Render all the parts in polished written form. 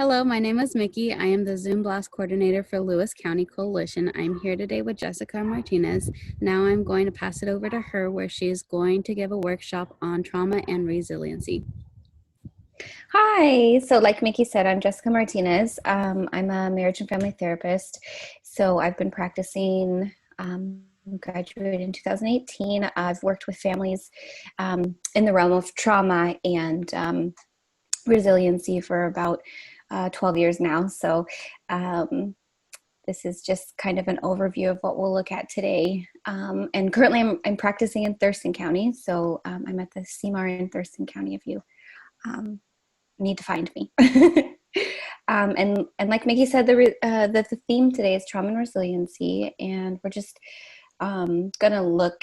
Hello, my name is Mickey. I am the Zoom Blast Coordinator for Lewis County Coalition. I'm here today with Jessica Martinez. Now I'm going to pass it over to her where she is going to give a workshop on trauma and resiliency. Hi, so like Mickey said, I'm Jessica Martinez. I'm a marriage and family therapist. So I've been practicing, graduated in 2018. I've worked with families in the realm of trauma and resiliency for about 12 years now. So this is just kind of an overview of what we'll look at today. And currently I'm practicing in Thurston County. So I'm at the CMAR in Thurston County if you need to find me. And like Mickey said, the theme today is trauma and resiliency, and we're just gonna look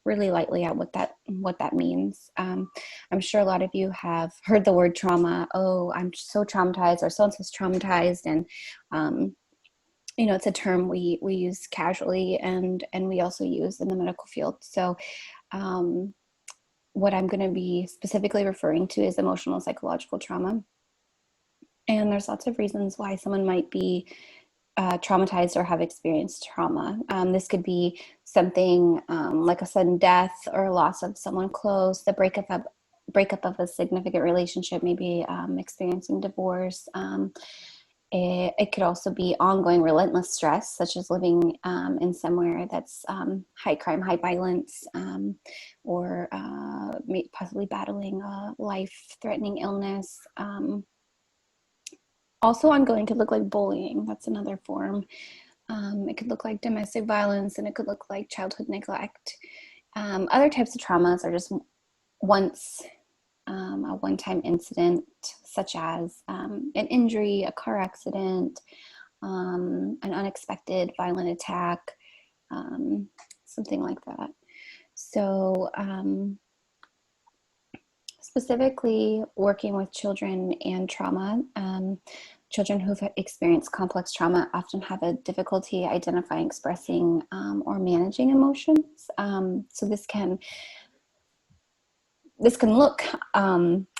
really lightly at what that means. I'm sure a lot of you have heard the word trauma. Oh, I'm so traumatized, or so-and-so's traumatized, and it's a term we use casually, and we also use in the medical field. So what I'm going to be specifically referring to is emotional psychological trauma. And there's lots of reasons why someone might be traumatized or have experienced trauma. This could be something like a sudden death or loss of someone close, the breakup of a significant relationship, maybe experiencing divorce. It could also be ongoing relentless stress, such as living in somewhere that's high crime, high violence, or possibly battling a life-threatening illness. Also ongoing could look like bullying. That's another form. It could look like domestic violence, and it could look like childhood neglect. Other types of traumas are just a one-time incident, such as an injury, a car accident, an unexpected violent attack, something like that. So specifically working with children and trauma, children who've experienced complex trauma often have a difficulty identifying, expressing, or managing emotions. So this can look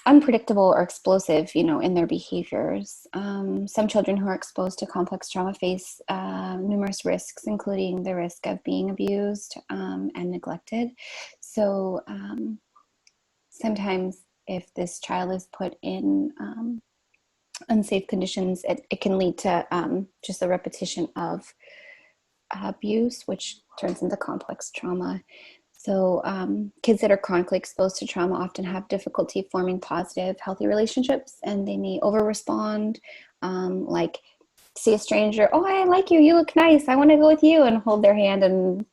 unpredictable or explosive, in their behaviors. Some children who are exposed to complex trauma face numerous risks, including the risk of being abused and neglected. So sometimes if this child is put in unsafe conditions, it can lead to just a repetition of abuse, which turns into complex trauma. So kids that are chronically exposed to trauma often have difficulty forming positive, healthy relationships, and they may over-respond, like see a stranger, oh, I like you, you look nice, I want to go with you, and hold their hand and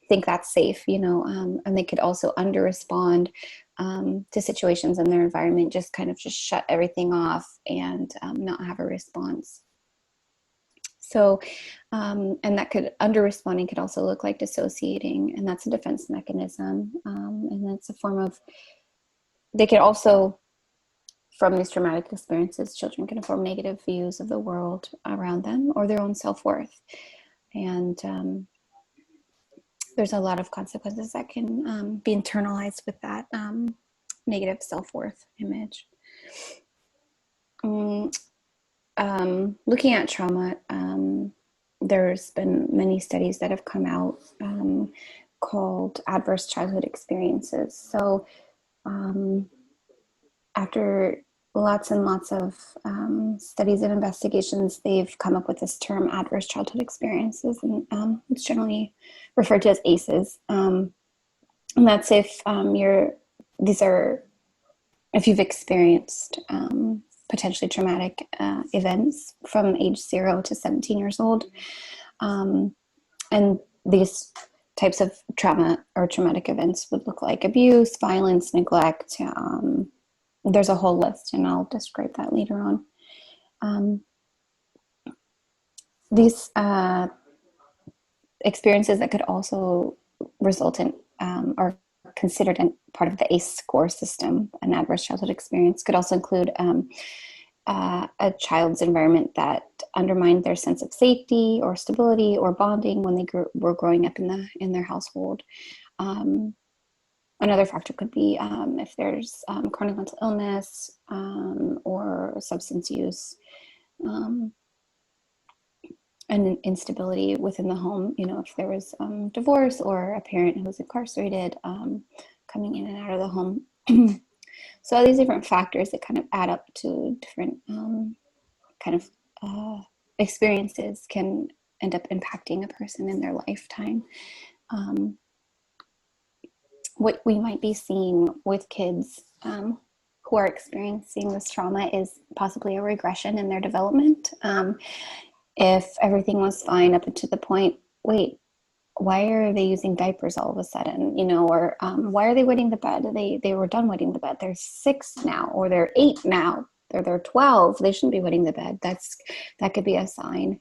think that's safe, and they could also under-respond to situations in their environment, just shut everything off and not have a response. So, and that under-responding could also look like dissociating, and that's a defense mechanism. And that's a form of, they could also, from these traumatic experiences, children can form negative views of the world around them or their own self-worth. And there's a lot of consequences that can be internalized with that negative self-worth image. Looking at trauma, there's been many studies that have come out called adverse childhood experiences. So after lots and lots of studies and investigations, they've come up with this term, adverse childhood experiences, and it's generally referred to as ACEs. And that's if if you've experienced potentially traumatic events from age 0 to 17 years old. And these types of trauma or traumatic events would look like abuse, violence, neglect. There's a whole list, and I'll describe that later on. These experiences that could also result in or considered part of the ACE score system, an adverse childhood experience, could also include a child's environment that undermined their sense of safety or stability or bonding when they were growing up in their household. Another factor could be if there's chronic mental illness or substance use and instability within the home. If there was divorce or a parent who was incarcerated, coming in and out of the home. So all these different factors that kind of add up to different kind of experiences can end up impacting a person in their lifetime. What we might be seeing with kids who are experiencing this trauma is possibly a regression in their development. If everything was fine up to the point, wait, why are they using diapers all of a sudden? Or why are they wetting the bed? They were done wetting the bed. They're 6 now, or they're 8 now, or they're 12. They shouldn't be wetting the bed. That could be a sign.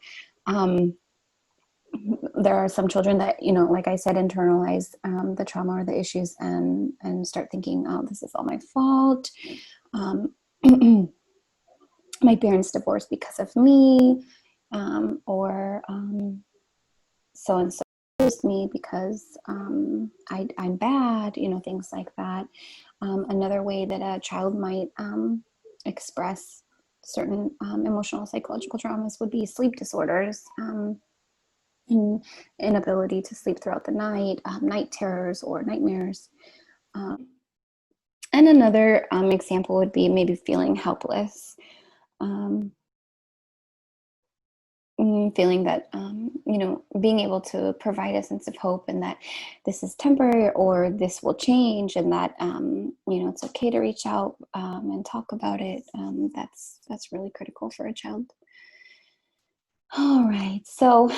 There are some children that, like I said, internalize the trauma or the issues and start thinking, oh, this is all my fault. My parents divorced because of me, or so-and-so abused me because I'm bad, things like that. Another way that a child might express certain emotional psychological traumas would be sleep disorders, inability to sleep throughout the night, night terrors or nightmares. And another example would be maybe feeling helpless, feeling that, being able to provide a sense of hope and that this is temporary or this will change, and that, it's okay to reach out and talk about it. That's really critical for a child. All right. So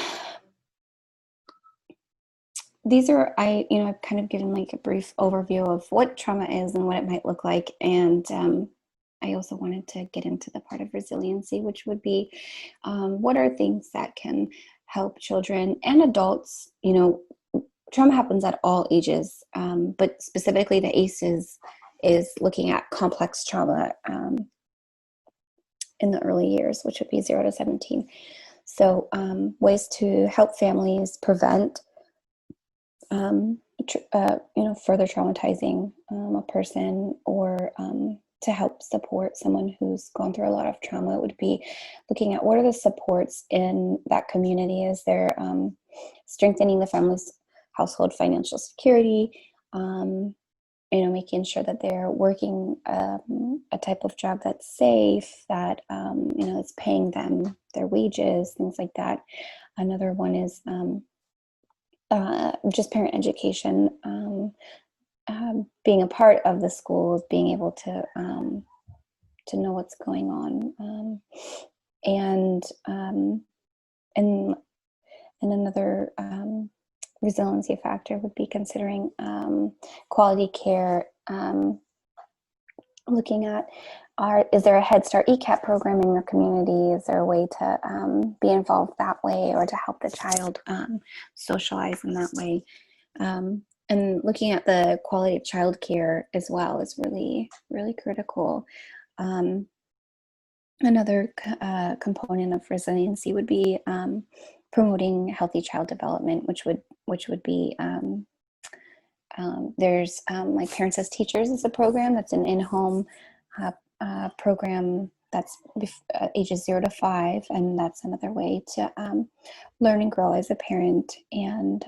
these are, I've kind of given like a brief overview of what trauma is and what it might look like. And I also wanted to get into the part of resiliency, which would be what are things that can help children and adults. Trauma happens at all ages, but specifically the ACEs is looking at complex trauma in the early years, which would be 0 to 17. So ways to help families prevent further traumatizing a person, or to help support someone who's gone through a lot of trauma would be looking at what are the supports in that community. Is there strengthening the family's household financial security, making sure that they're working a type of job that's safe, that is paying them their wages, things like that. Another one is just parent education, being a part of the schools, being able to know what's going on, and another resiliency factor would be considering quality care, looking at is there a Head Start ECAP program in your community? Is there a way to be involved that way, or to help the child socialize in that way? And looking at the quality of childcare as well is really, really critical. Another component of resiliency would be promoting healthy child development, which would be there's like Parents as Teachers is a program that's an in-home program that's ages 0 to 5, and that's another way to learn and grow as a parent, and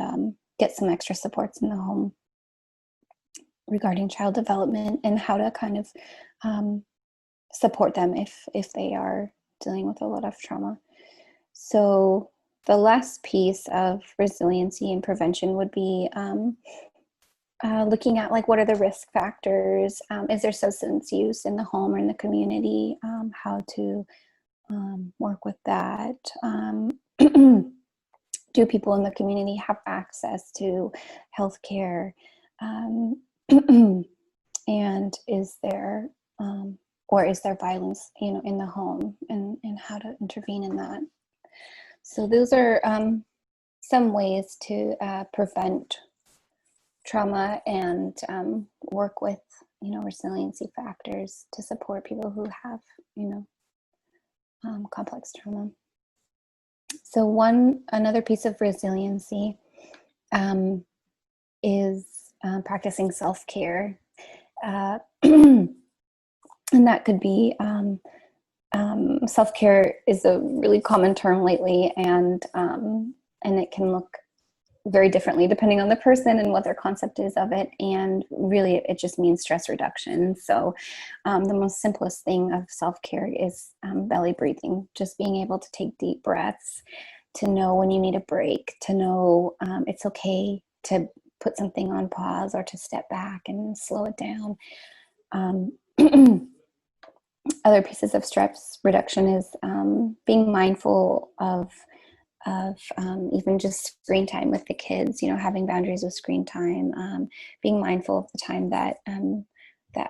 get some extra supports in the home regarding child development and how to kind of support them if they are dealing with a lot of trauma. So the last piece of resiliency and prevention would be looking at like what are the risk factors, is there substance use in the home or in the community, how to work with that. Do people in the community have access to healthcare, and is there violence in the home, and how to intervene in that. So those are some ways to prevent trauma and work with resiliency factors to support people who have complex trauma. So another piece of resiliency is practicing self-care. And that could be self-care is a really common term lately, and it can look very differently depending on the person and what their concept is of it. And really, it just means stress reduction. So the most simplest thing of self-care is belly breathing, just being able to take deep breaths, to know when you need a break, to know it's okay to put something on pause or to step back and slow it down. Other pieces of stress reduction is being mindful of even just screen time with the kids, having boundaries with screen time, being mindful of the time that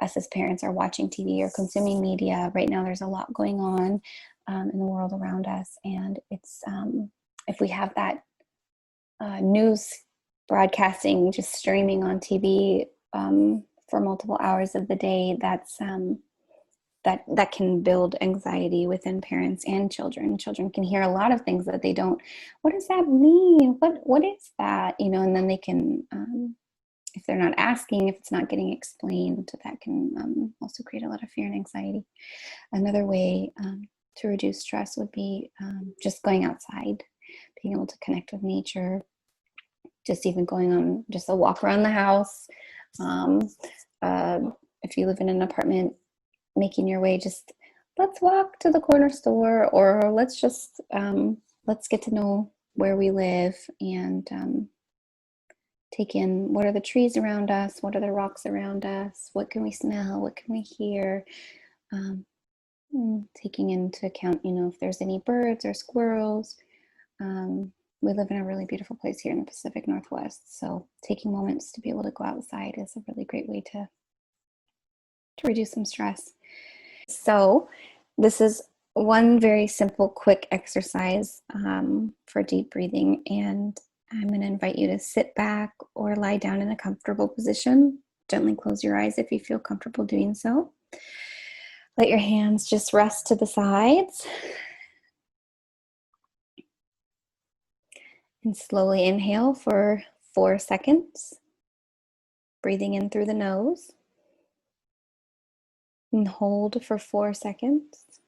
us as parents are watching TV or consuming media. Right now, there's a lot going on in the world around us. And it's if we have that news broadcasting, just streaming on TV for multiple hours of the day, that can build anxiety within parents and children. Children can hear a lot of things that they don't, what does that mean? What is that? And then they can, if they're not asking, if it's not getting explained, that can also create a lot of fear and anxiety. Another way to reduce stress would be just going outside, being able to connect with nature, just even going on just a walk around the house. If you live in an apartment, making your way, just let's walk to the corner store, or let's just let's get to know where we live and take in what are the trees around us, what are the rocks around us, what can we smell, what can we hear, taking into account if there's any birds or squirrels. We live in a really beautiful place here in the Pacific Northwest, so taking moments to be able to go outside is a really great way to reduce some stress. So this is one very simple, quick exercise for deep breathing. And I'm going to invite you to sit back or lie down in a comfortable position. Gently close your eyes if you feel comfortable doing so. Let your hands just rest to the sides. And slowly inhale for 4 seconds. Breathing in through the nose. And hold for 4 seconds.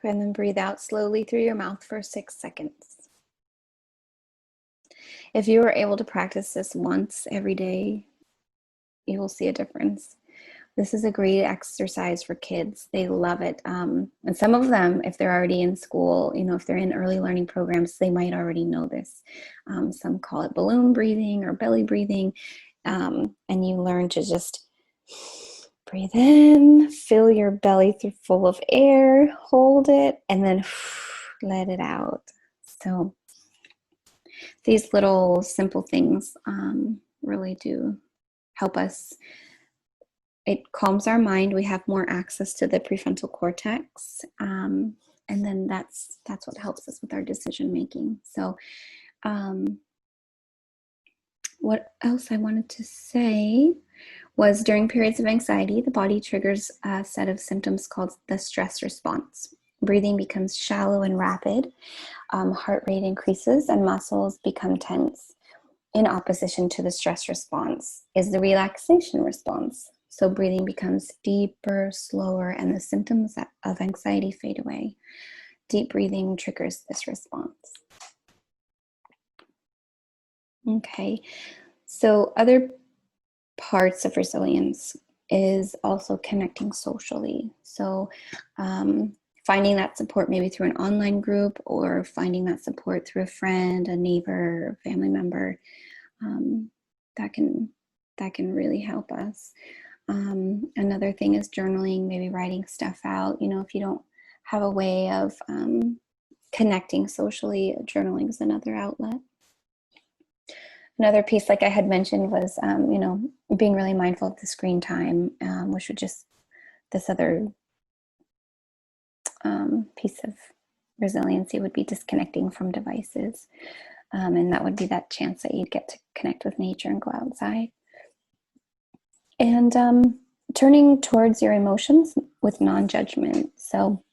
And then breathe out slowly through your mouth for 6 seconds. If you are able to practice this once every day, you will see a difference. This is a great exercise for kids. They love it. And some of them, if they're already in school, if they're in early learning programs, they might already know this. Some call it balloon breathing or belly breathing. And you learn to just breathe in, fill your belly full of air, hold it, and then let it out. So these little simple things really do help us. It calms our mind. We have more access to the prefrontal cortex. And then that's what helps us with our decision making. So what else I wanted to say was during periods of anxiety, the body triggers a set of symptoms called the stress response. Breathing becomes shallow and rapid. Heart rate increases and muscles become tense. In opposition to the stress response is the relaxation response. So breathing becomes deeper, slower, and the symptoms of anxiety fade away. Deep breathing triggers this response. Okay, so other parts of resilience is also connecting socially. So finding that support maybe through an online group, or finding that support through a friend, a neighbor, family member, that can really help us. Another thing is journaling, maybe writing stuff out. If you don't have a way of connecting socially, journaling is another outlet. Another piece, like I had mentioned, was being really mindful of the screen time, which would just this other piece of resiliency would be disconnecting from devices, and that would be that chance that you'd get to connect with nature and go outside. And turning towards your emotions with non-judgment. So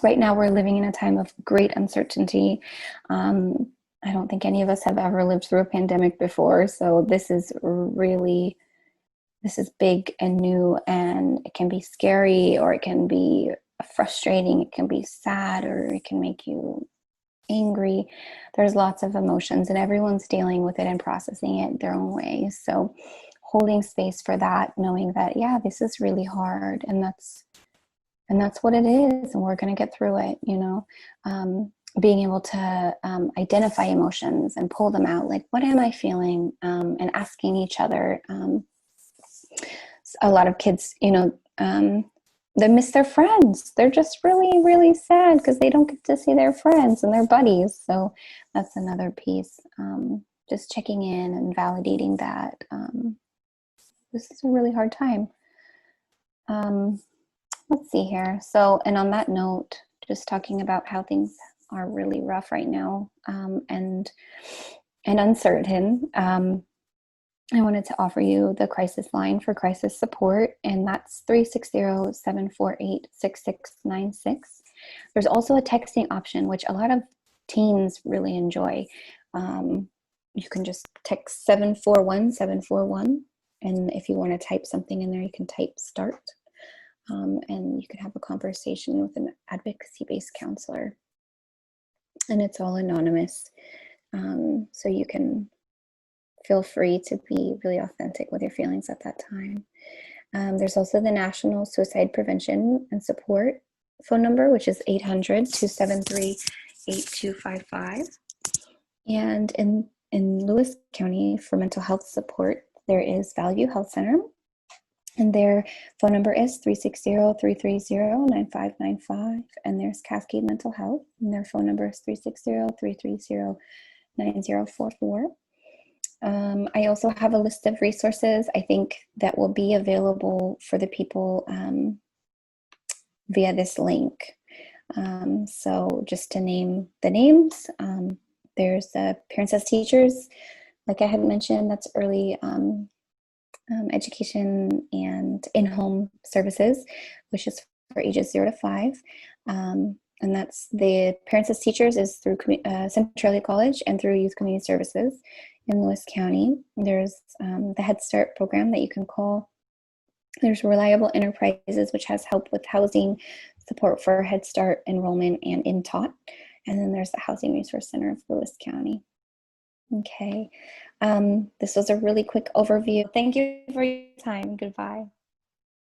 right now we're living in a time of great uncertainty. I don't think any of us have ever lived through a pandemic before. So this is big and new, and it can be scary, or it can be frustrating. It can be sad, or it can make you angry. There's lots of emotions, and everyone's dealing with it and processing it their own way. So holding space for that, knowing that, yeah, this is really hard, and that's what it is, and we're going to get through it, being able to identify emotions and pull them out, like, what am I feeling, and asking each other. A lot of kids, they miss their friends. They're just really, really sad because they don't get to see their friends and their buddies. So that's another piece. Just checking in and validating that this is a really hard time. Let's see here. So, and on that note, just talking about how things are really rough right now, and uncertain. I wanted to offer you the crisis line for crisis support, and that's 360-748-6696. There's also a texting option, which a lot of teens really enjoy. You can just text 741-741, and if you want to type something in there, you can type start, and you can have a conversation with an advocacy-based counselor, and it's all anonymous, so you can feel free to be really authentic with your feelings at that time. There's also the National Suicide Prevention and Support phone number, which is 800-273-8255. And in Lewis County, for mental health support, there is Value Health Center, and their phone number is 360-330-9595. And there's Cascade Mental Health, and their phone number is 360-330-9044. I also have a list of resources, I think, that will be available for the people via this link. So just to name the names, there's the Parents as Teachers, like I had mentioned, that's early education and in-home services, which is for ages 0 to 5. And that's the Parents as Teachers is through Centralia College and through Youth Community Services in Lewis County. There's the Head Start program that you can call. There's Reliable Enterprises, which has help with housing support for Head Start enrollment and in taught. And then there's the Housing Resource Center of Lewis County. Okay, this was a really quick overview. Thank you for your time. Goodbye.